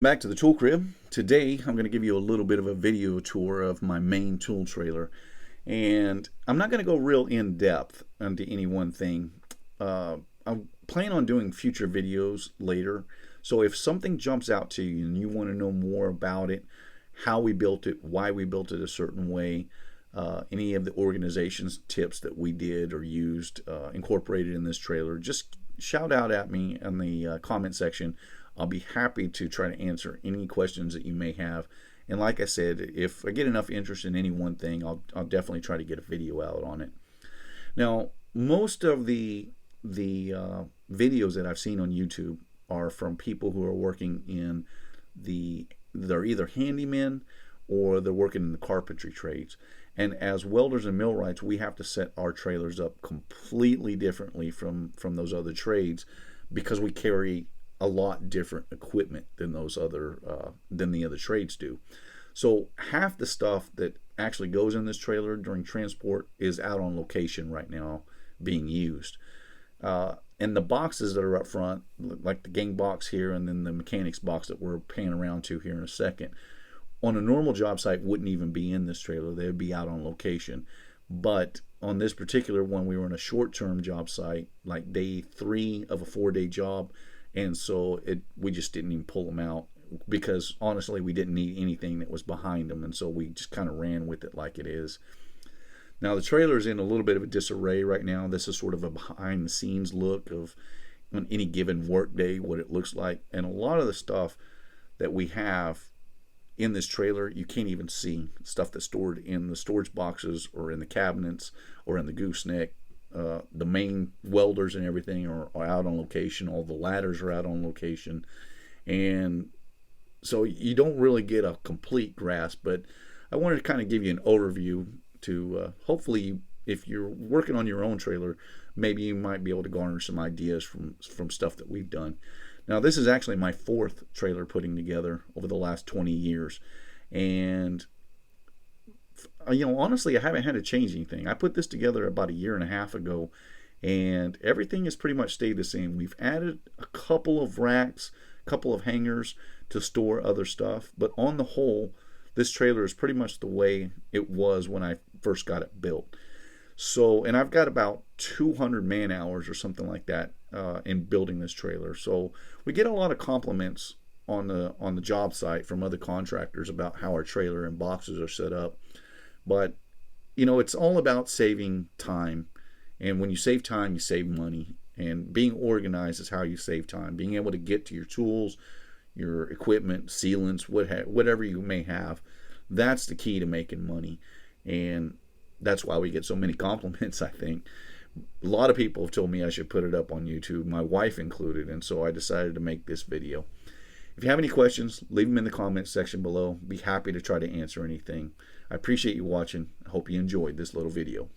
Back to the tool crib. Today I'm going to give you a little bit of a video tour of my main tool trailer, and I'm not going to go real in depth into any one thing. I plan on doing future videos later, so if something jumps out to you and you want to know more about it, how we built it, why we built it a certain way, any of the organization's tips that we did or used, incorporated in this trailer, just shout out at me in the comment section. I'll be happy to try to answer any questions that you may have. And like I said, if I get enough interest in any one thing, I'll definitely try to get a video out on it. Now, most of the videos that I've seen on YouTube are from people who are working in they're either handymen or they're working in the carpentry trades. And as welders and millwrights, we have to set our trailers up completely differently from those other trades because we carry a lot different equipment than the other trades do. So half the stuff that actually goes in this trailer during transport is out on location right now being used. And the boxes that are up front, like the gang box here and then the mechanics box that we're panning around to here in a second, on a normal job site wouldn't even be in this trailer. They would be out on location. But on this particular one, we were on a short-term job site, like day 3 of a 4-day job, and so we just didn't even pull them out because honestly we didn't need anything that was behind them, and so we just kind of ran with it like it is. Now the trailer is in a little bit of a disarray right now. This is sort of a behind the scenes look of on any given work day what it looks like, and a lot of the stuff that we have in this trailer you can't even see. Stuff that's stored in the storage boxes or in the cabinets or in the gooseneck. The main welders and everything are out on location. All the ladders are out on location, and so you don't really get a complete grasp. But I wanted to kind of give you an overview to hopefully, if you're working on your own trailer, maybe you might be able to garner some ideas from stuff that we've done. Now this is actually my 4th trailer putting together over the last 20 years, and honestly, I haven't had to change anything. I put this together about a year and a half ago, and everything has pretty much stayed the same. We've added a couple of racks, a couple of hangers to store other stuff, but on the whole, this trailer is pretty much the way it was when I first got it built. So, and I've got about 200 man hours or something like that in building this trailer. So we get a lot of compliments on the job site from other contractors about how our trailer and boxes are set up. But it's all about saving time, and when you save time you save money, and being organized is how you save time. Being able to get to your tools, your equipment, sealants, whatever you may have, that's the key to making money. And that's why we get so many compliments. I think a lot of people have told me I should put it up on YouTube, my wife included, and so I decided to make this video. If you have any questions, leave them in the comments section below. Be happy to try to answer anything. I appreciate you watching. I hope you enjoyed this little video.